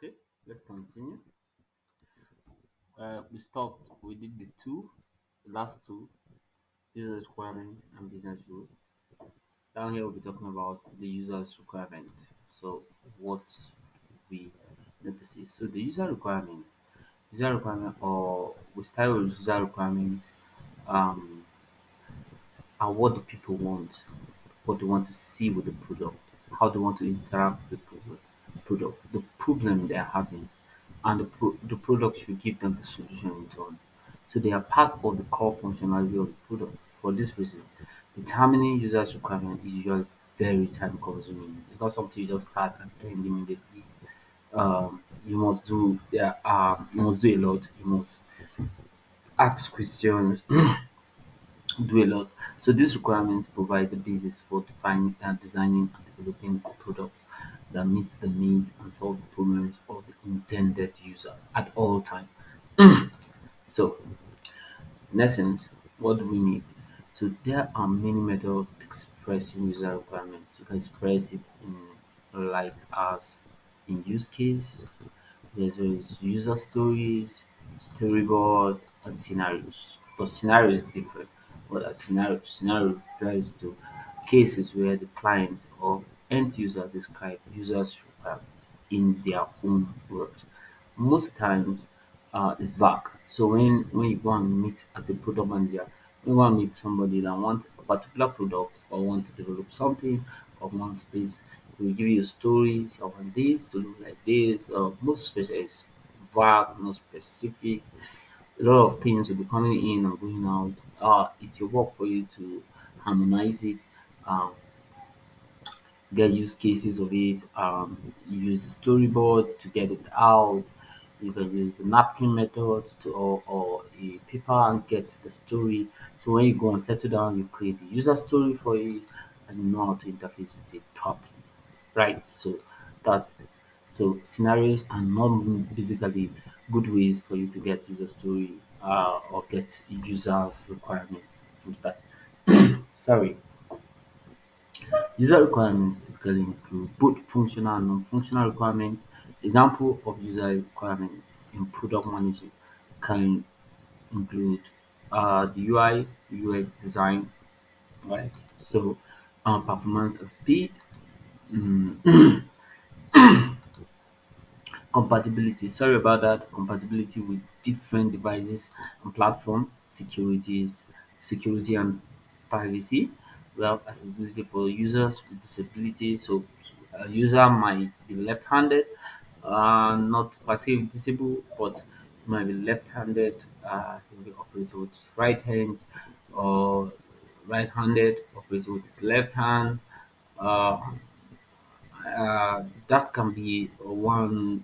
Okay, let's continue. We stopped. We did the last two, user's requirement and business rule. Down here, we'll be talking about the user's requirement. So, what we notice is so the user requirement, or we start with user requirement. Um, are what the people want, what they want to see with the product, how they want to interact with the problem they are having, and the product should give them the solution in turn. So they are part of the core functionality of the product. For this reason, determining users' requirement is usually very time consuming. It's not something you just start and end immediately. You must do a lot. You must ask questions, do a lot. So these requirements provide the basis for defining, designing and developing a product that meets the needs and solve the problems of the intended user at all times. So in essence, what do we need? So there are many methods of expressing user requirements. You can express it in like as in use case, there's user stories, storyboard, and scenarios. But scenario is different. But a scenario refers to cases where the client or end user describe users' requirements in their own words. Most times, it's back. So when you go and meet as a product manager, when you want to meet somebody that wants a particular product or want to develop something or wants this, we will give you stories. I want this to look like this. Most especially is vague, not specific. A lot of things will be coming in and going out. It's your work for you to harmonize it. Um, get use cases of it. Use the storyboard to get it out. You can use the napkin methods to or a paper and get the story. So when you go and settle down, you create a user story for it and you know how to interface with it properly. Right? So that's so scenarios are not basically good ways for you to get user story or get users requirement from start. Sorry. User requirements typically include both functional and non-functional requirements. Example of user requirements in product management can include the UI, UX design, right? So, performance and speed, compatibility. Sorry about that. Compatibility with different devices and platform, security and privacy. We have accessibility for users with disabilities. So a user might be left-handed, not per se disabled, but might be left-handed. Can be operated with his right hand, or right-handed operated with his left hand. Uh, that can be one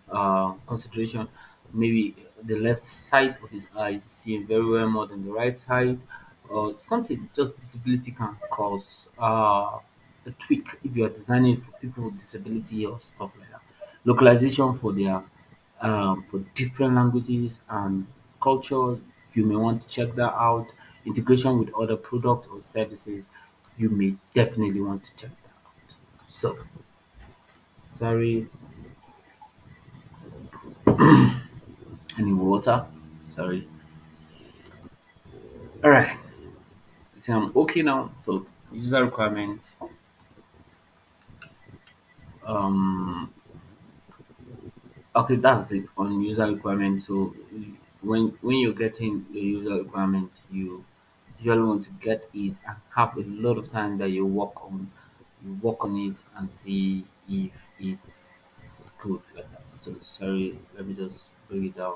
consideration. Maybe the left side of his eye is seeing very well more than the right side, or something. Just disability can cause a tweak if you are designing for people with disability or stuff like that. Localization for their for different languages and culture, you may want to check that out. Integration with other products or services, you may definitely want to check that out. So sorry, any water? Sorry. All right. So I'm okay now. So user requirements. Um. Okay, that's it on user requirements. So when you're getting the user requirement, you usually want to get it and have a lot of time that you work on it and see if it's good like that. So sorry, let me just break it down.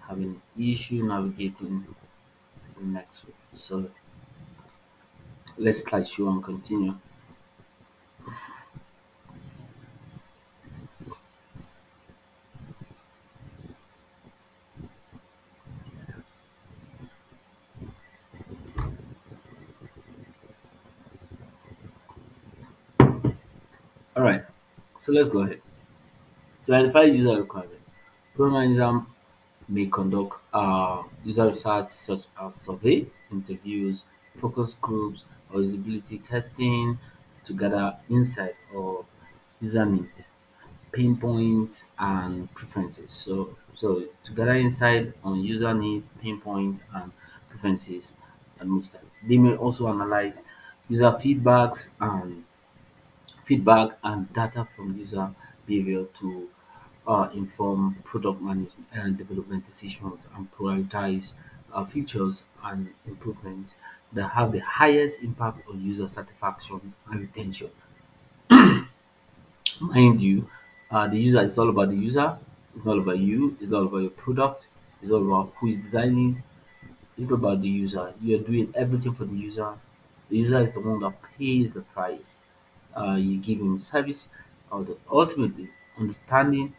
Having issue navigating to the next one. So let's slideshow and continue. All right, so let's go ahead. To identify user requirement, program manager may conduct user research such as survey, interviews, focus groups, or usability testing to gather insight or user needs. pain points and preferences. So to gather insight on user needs, pain points, and preferences, and most time. They may also analyze user feedback and data from user behavior to inform product management and development decisions and prioritize features and improvements that have the highest impact on user satisfaction and retention. Mind you, the user is all about the user. It's not about you. It's not about your product. It's all about who is designing. It's not about the user. You're doing everything for the user. The user is the one that pays the price. You give him service. Ultimately, understanding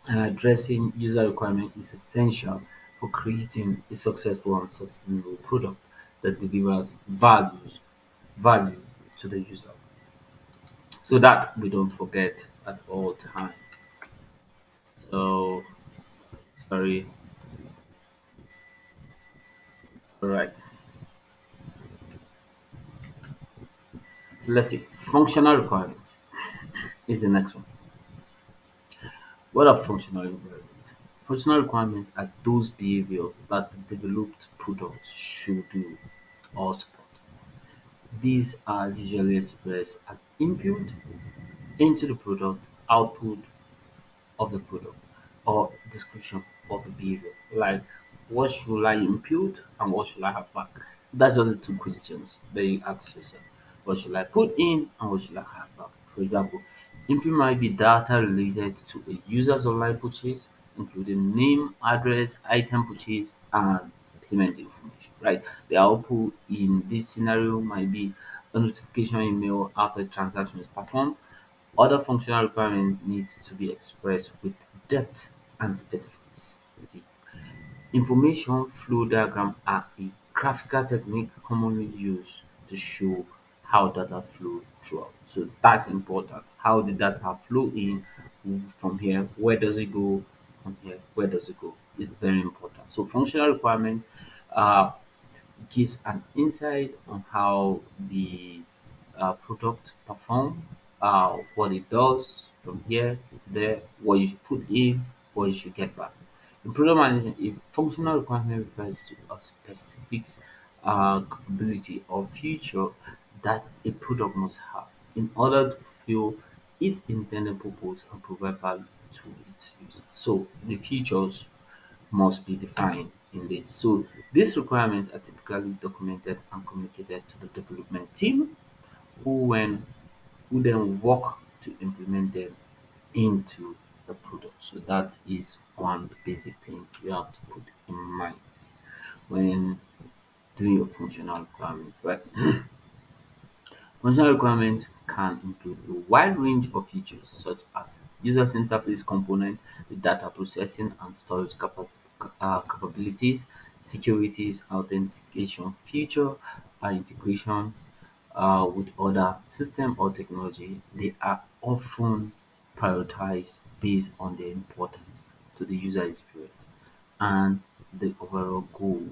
and addressing user requirement is essential for creating a successful and sustainable product that delivers value to the user. So that we don't forget at all time. So sorry. All right. So let's see. Functional requirements is the next one. What are functional requirements? Functional requirements are those behaviors that the developed product should do or support. These are usually expressed as input into the product, output of the product, or description of the behavior. Like, what should I input and what should I have back? That's just the two questions that you ask yourself. What should I put in and what should I have back? For example, input might be data related to a user's online purchase, including name, address, item purchased, and payment information. Right? The output in this scenario might be a notification email after the transaction is performed. Other functional requirements need to be expressed with depth and specificity. Information flow diagrams are a graphical technique commonly used to show how data flow throughout. So that's important. How the data flow in from here, where does it go? From here, where does it go? It's very important. So functional requirement uh, gives an insight on how the product perform, what it does from here to there, what you should put in, what you should get back. In product management, a functional requirement refers to a specific capability or feature that a product must have in order to fulfill its intended purpose and provide value to its user. So the features must be defined in this. So these requirements are typically documented and communicated to the development team who when who then work to implement them into the product. So that is one basic thing you have to put in mind when doing your functional requirements, right? Functional requirements can include a wide range of features such as user interface component, the data processing and storage capabilities, securities, authentication feature, integration with other system or technology. They are often prioritized based on their importance to the user experience and the overall goal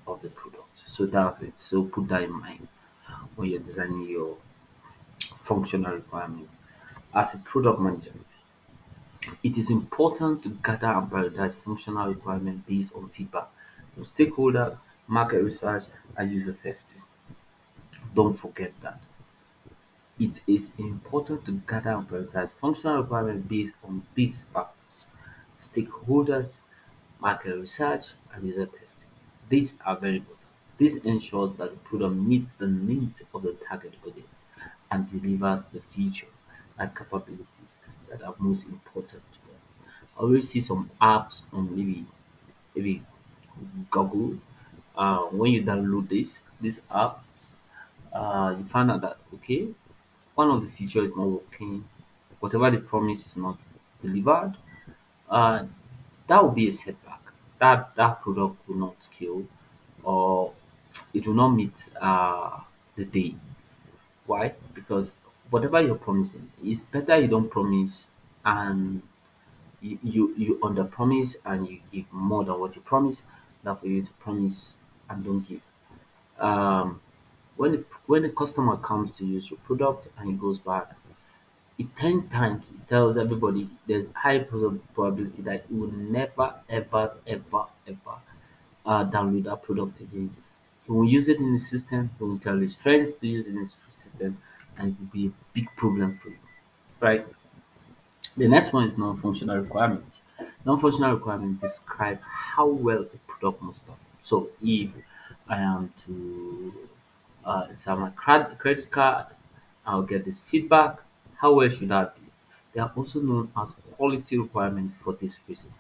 of the product. So that's it. So put that in mind when you're designing your functional requirements. As a product manager, it is important to gather and prioritize functional requirements based on feedback from stakeholders, market research, and user testing. Don't forget that. It is important to gather and prioritize functional requirements based on these factors: stakeholders, market research, and user testing. These are very important. This ensures that the product meets the needs of the target audience and delivers the feature and capabilities that are most important to them. I always see some apps on maybe Google. When you download these apps, you find out that okay, one of the feature is not working, whatever the promise is not delivered, uh, that will be a setback. That product will not scale or it will not meet the day. Why? Because whatever you're promising, it's better you don't promise and you under promise and you give more than what you promise than for you to promise and don't give. When when a customer comes to use your product and he goes back, it 10 times, it tells everybody there's high probability that it will never, ever, ever, ever download that product again. He will use it in his system, he will tell his friends to use it in his system, and it will be a big problem for you. Right? The next one is non-functional requirements. Non-functional requirements describe how well a product must perform. So if I am to examine my credit card, I'll get this feedback. How well should that be? They are also known as quality requirements for this reason.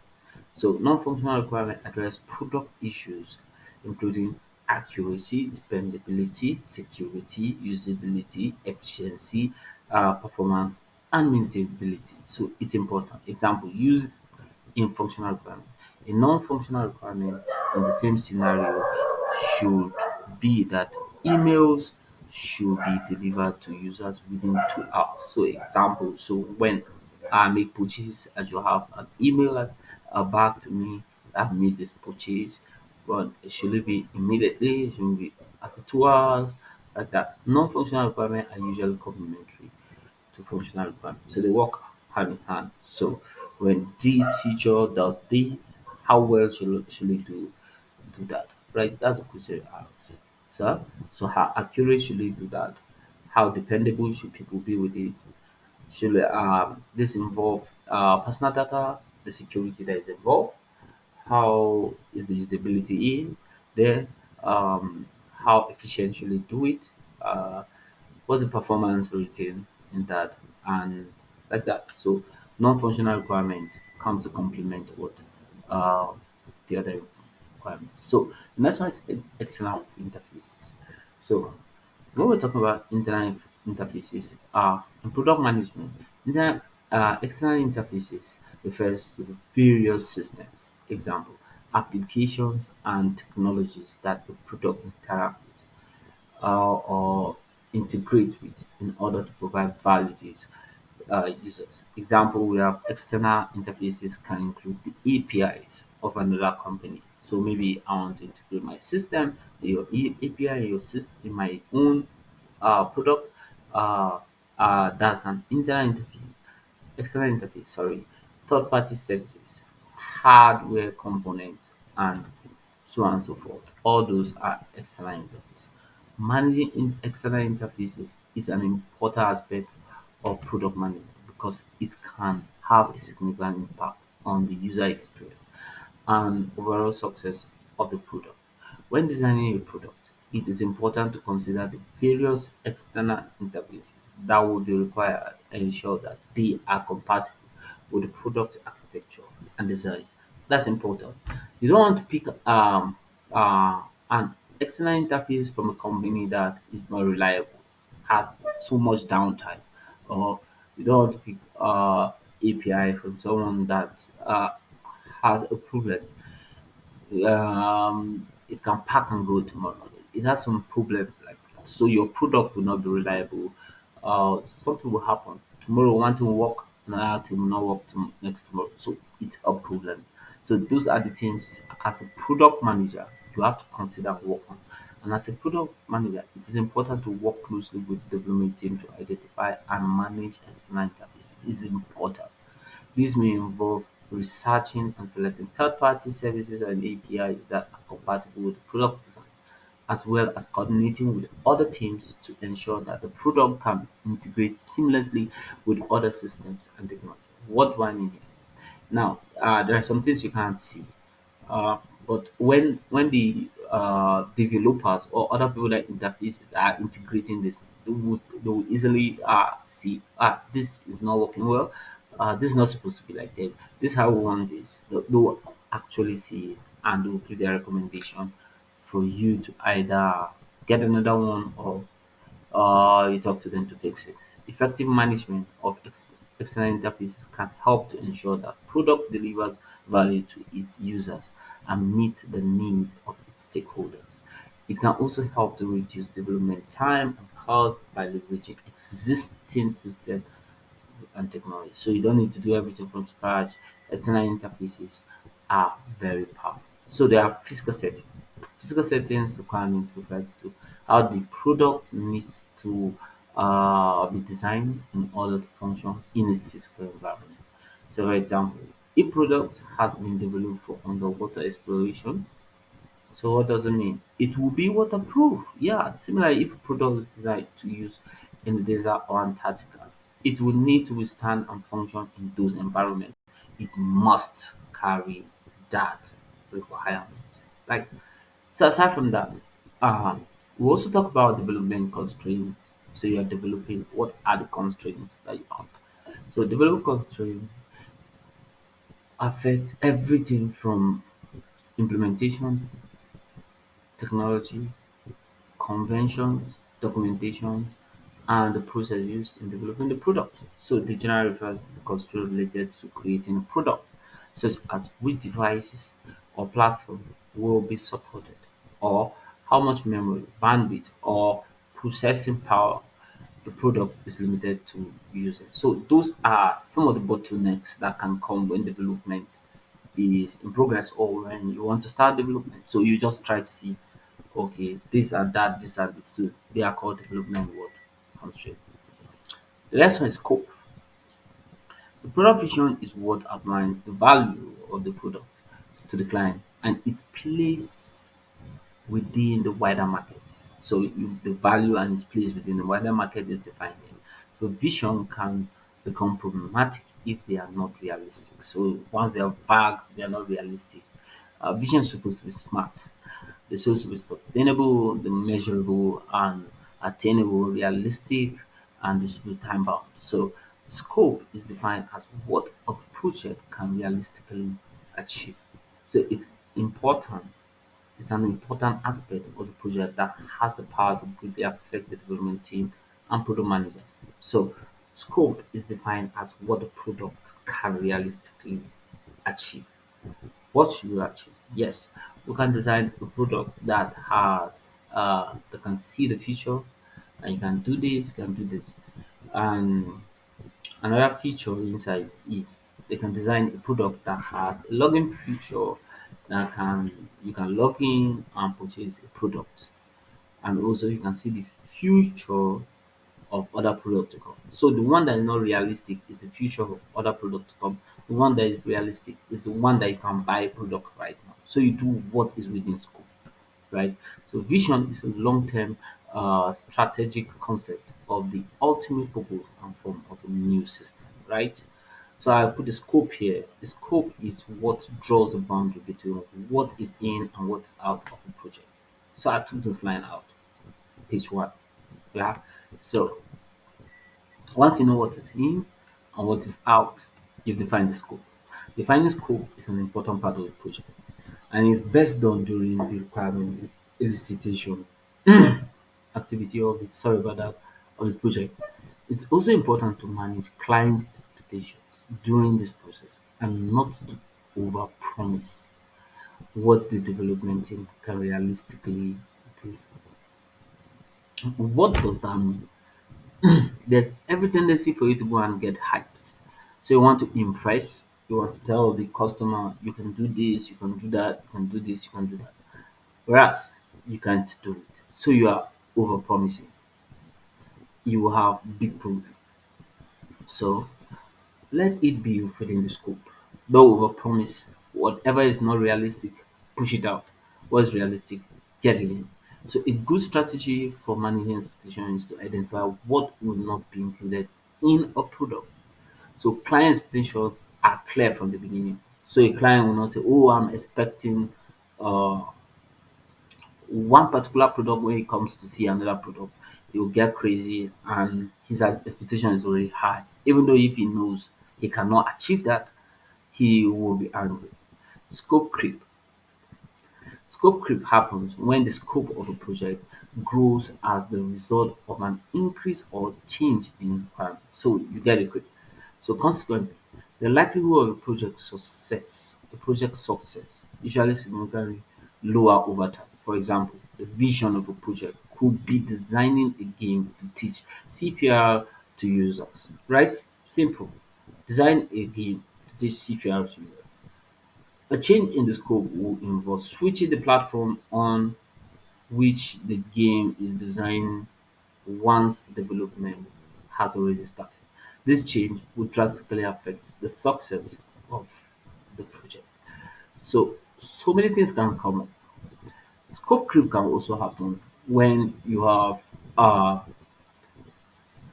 So non-functional requirements address product issues including accuracy, dependability, security, usability, efficiency, performance, and maintainability. So it's important. Example, use in functional requirement. A non-functional requirement in the same scenario should be that emails should be delivered to users within 2 hours. So example, so when I make purchase, I should have an email back to me that I've made this purchase, but it should be immediately, it should be after 2 hours, like that. Non-functional requirements are usually complementary to functional requirements. So they work hand in hand. So when this feature does this, how well should it do that? Right? That's a question you ask. So how accurate should it do that? How dependable should people be with it? Should this involve personal data, the security that is involved? How is the usability in there? How efficient should it do it? What's the performance rating in that, and like that. So non-functional requirement come to complement what uh, the other requirements. So the next one is external interfaces. So when we're talking about internal interfaces, in product management, external interfaces refers to the various systems, example, applications and technologies that the product interact with or integrate with in order to provide value to its users. Example, we have external interfaces can include the APIs of another company. So maybe I want to integrate my system, your API, in your system, in my own product. Uh, that's an internal interface, external interface, sorry, third party services, hardware components, and so on and so forth. All those are external interfaces. Managing external interfaces is an important aspect of product management because it can have a significant impact on the user experience and overall success of the product. When designing a product, it is important to consider the various external interfaces that will be required and ensure that they are compatible with the product architecture and design. That's important. You don't want to pick an external interface from a company that is not reliable, has so much downtime, or you don't want to pick API from someone that has a problem. It can pack and go tomorrow. It has some problems like that. So your product will not be reliable. Something will happen. Tomorrow one thing will work, another thing will not work next tomorrow. So it's a problem. So those are the things as a product manager you have to consider and work on. And as a product manager, it is important to work closely with the development team to identify and manage external interfaces. It's important. This may involve researching and selecting third-party services and APIs that are compatible with the product design, as well as coordinating with other teams to ensure that the product can integrate seamlessly with other systems and technology. What do I mean here? Now, there are some things you can't see, uh, but when the developers or other people that interface are integrating this, they will easily see this is not working well. This is not supposed to be like this. This is how we want this. They'll actually see it and they'll give their recommendation for you to either get another one or you talk to them to fix it. Effective management of external interfaces can help to ensure that product delivers value to its users and meet the needs of its stakeholders. It can also help to reduce development time and costs by leveraging existing systems and technology. So you don't need to do everything from scratch. External interfaces are very powerful. So there are physical settings. Physical settings requirements refers to how the product needs to be designed in order to function in its physical environment. So, for example, if product has been developed for underwater exploration, so what does it mean? It will be waterproof. Yeah, similarly, if a product is designed to use in the desert or Antarctica, it will need to withstand and function in those environments. It must carry that requirement. Like, so aside from that, uh, we also talk about development constraints. So you are developing, what are the constraints that you have? So development constraints affect everything from implementation, technology, conventions, documentations, and the process used in developing the product. So the general refers to constraints related to creating a product, such as which devices or platform will be supported, or how much memory, bandwidth, or processing power the product is limited to using. So those are some of the bottlenecks that can come when development is in progress or when you want to start development. So you just try to see, okay, these are that, these are these two. They are called development word constraint. The next one is scope. The product vision is what outlines the value of the product to the client and its place within the wider market. So the value and its place within the wider market is defined here. So vision can become problematic if they are not realistic. So once they are vague, they are not realistic. Vision is supposed to be smart. They're supposed to be sustainable, the measurable and attainable, realistic, and they're supposed to be time bound. So scope is defined as what a project can realistically achieve. So important it's an important aspect of the project that has the power to greatly affect the development team and product managers. So, scope is defined as what the product can realistically achieve. What should you achieve? Yes, we can design a product that that can see the future, and you can do this, can do this, and another feature inside is they can design a product that has a login feature that can you can log in and purchase a product, and also you can see the future of other products to come. So the one that is not realistic is the future of other products to come. The one that is realistic is the one that you can buy a product right now. So you do what is within scope, right? So vision is a long-term strategic concept of the ultimate purpose and form of a new system, right? So I put the scope here. The scope is what draws the boundary between what is in and what's out of the project. So I took this line out, page one. Yeah. So once you know what is in and what is out, you've defined the scope. Defining scope is an important part of the project and it's best done during the requirement elicitation activity of the sorry about that of the project. It's also important to manage client expectations during this process and not to overpromise what the development team can realistically do. What does that mean? There's every tendency for you to go and get hyped. So you want to impress, you want to tell the customer you can do this, you can do that, you can do this, you can do that. Whereas you can't do it. So you are over promising. You will have big proof. So let it be within the scope. Don't overpromise. Whatever is not realistic, push it out. What is realistic, get it in. So a good strategy for managing expectations is to identify what will not be included in a product. So client expectations are clear from the beginning. So a client will not say, "Oh, I'm expecting uh, one particular product when it comes to see another product, he will get crazy and his expectation is already high. Even though if he knows he cannot achieve that, he will be angry. Scope creep. Scope creep happens when the scope of a project grows as the result of an increase or change in requirements. So you get it quick. So consequently, the likelihood of a project success usually significantly lower over time. For example, the vision of a project could be designing a game to teach CPR to users, right? Simple. Design a game to teach CPR to users. A change in the scope will involve switching the platform on which the game is designed once development has already started. This change would drastically affect the success of the project. So many things can come up. Scope creep can also happen when you have uh,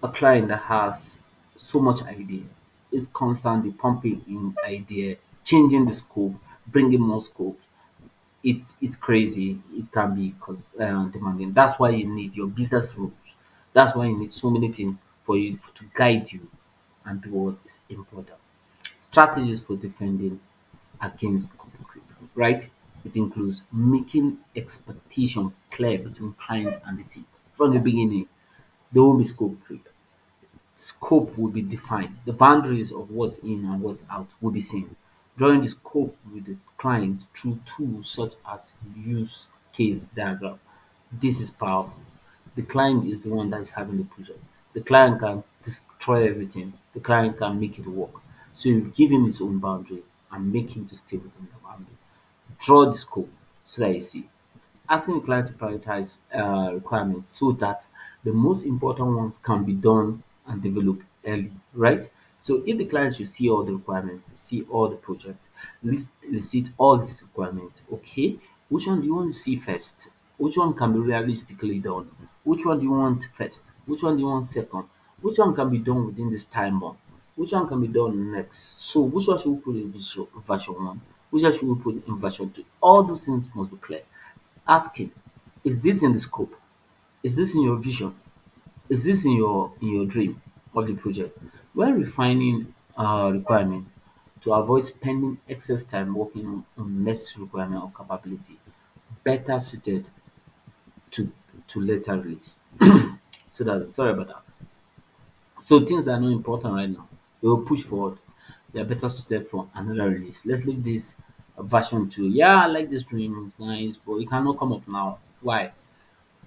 a client that has so much idea, is constantly pumping in idea, changing the scope, bringing more scope. It's crazy. It can be demanding. That's why you need your business rules. That's why you need so many things for you to guide you and do what is important. Strategies for defending against copy creep, right? It includes making expectation clear between client and the team. From the beginning, there won't be scope creep. Scope will be defined. The boundaries of what's in and what's out will be seen. Drawing the scope with the client through tools such as use case diagram. This is powerful. The client is the one that is having the project. The client can destroy everything. The client can make it work. So you give him his own boundary and make him to stay within the boundary. Draw the scope so that you see. Asking the client to prioritize requirements so that the most important ones can be done and developed early, right? So if the client should see all the requirements, see all the project, list all these requirements, okay, which one do you want to see first? Which one can be realistically done? Which one do you want first? Which one do you want second? Which one can be done within this time bomb? Which one can be done next? So which one should we put in version 1? Which one should we put in version 2? All those things must be clear. Asking, is this in the scope? Is this in your vision? Is this in your dream of the project? When refining requirement to avoid spending excess time working on unnecessary requirement or capability, better suited to later release. So that sorry about that. So things that are not important right now, they will push forward. They are better suited for another release. Let's leave this version 2. Yeah, I like this dream, it's nice, but it cannot come up now. Why?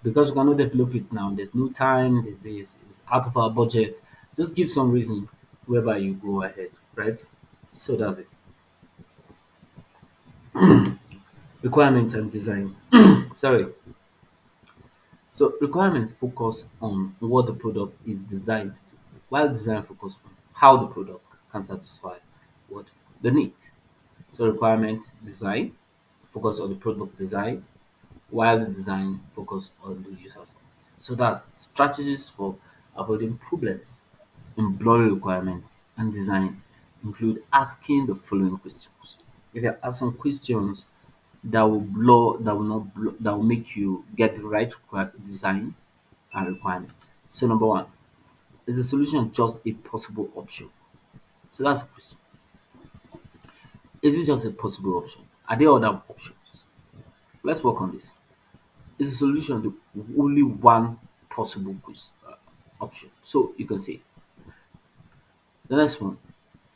Because we cannot develop it now. There's no time, there's this, it's out of our budget. Just give some reason whereby you go ahead, right? So that's it. Requirements and design. Sorry. So requirements focus on what the product is designed to do, while design focus on how the product can satisfy what the need. So requirement design focus on the product design, while the design focus on the user's needs. So that's strategies for avoiding problems in blurry requirement and design include asking the following questions. If you ask some questions that will blur, that will not blur, that will make you get the right design and requirement. So number one, is the solution just a possible option? So that's the question. Is it just a possible option? Are there other options? Let's work on this. Is the solution the only one possible option? So you can say the next one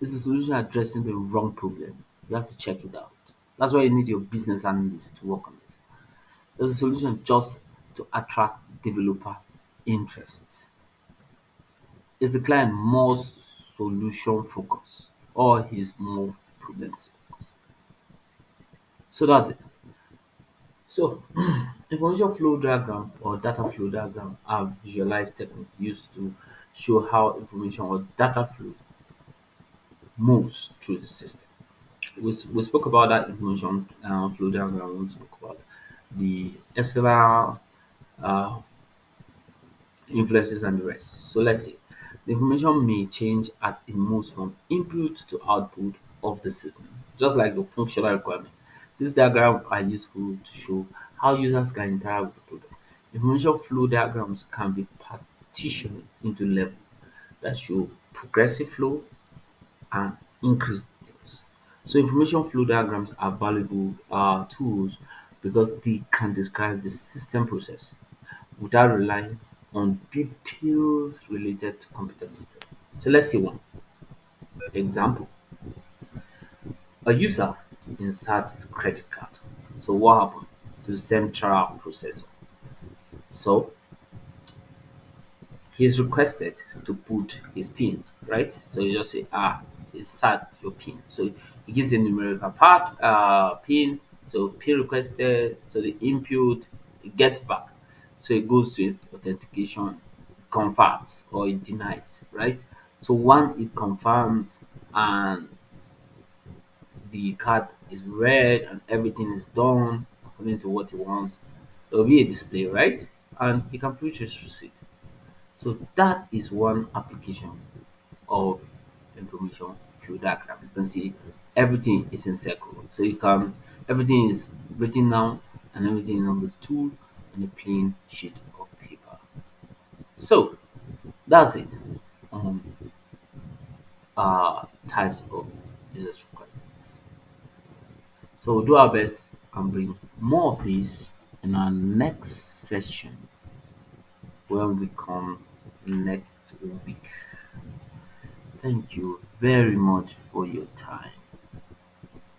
is the solution addressing the wrong problem. You have to check it out. That's why you need your business analyst to work on this. Is the solution just to attract developers' interest? Is the client more solution focused or is more problems focused? So that's it. So information flow diagram or data flow diagram are visualized technique used to show how information or data flow moves through the system. We spoke about that information flow diagram when we spoke about the SLR uh, influences and the rest. So let's see. The information may change as it moves from input to output of the system, just like the functional requirement. These diagrams are useful to show how users can interact with the product. Information flow diagrams can be partitioned into levels that show progressive flow and increased details. So information flow diagrams are valuable tools because they can describe the system process without relying on details related to computer system. So let's see one example. A user inserts his credit card. So what happened to the central processor? So he is requested to put his PIN, right? So you just say, insert your PIN. So it gives a numerical part, PIN. So PIN requested, so the input, it gets back. So it goes to authentication confirms or it denies, right? So one, it confirms and the card is read and everything is done according to what he wants. There will be a display, right? And you can purchase receipt. So that is one application of information flow diagram. You can see everything is in circle. So you can everything is written down and everything is understood on a plain sheet of paper. So that's it. Um, types of business requirements. So we'll do our best and bring more of this in our next session when we come next week. Thank you very much for your time.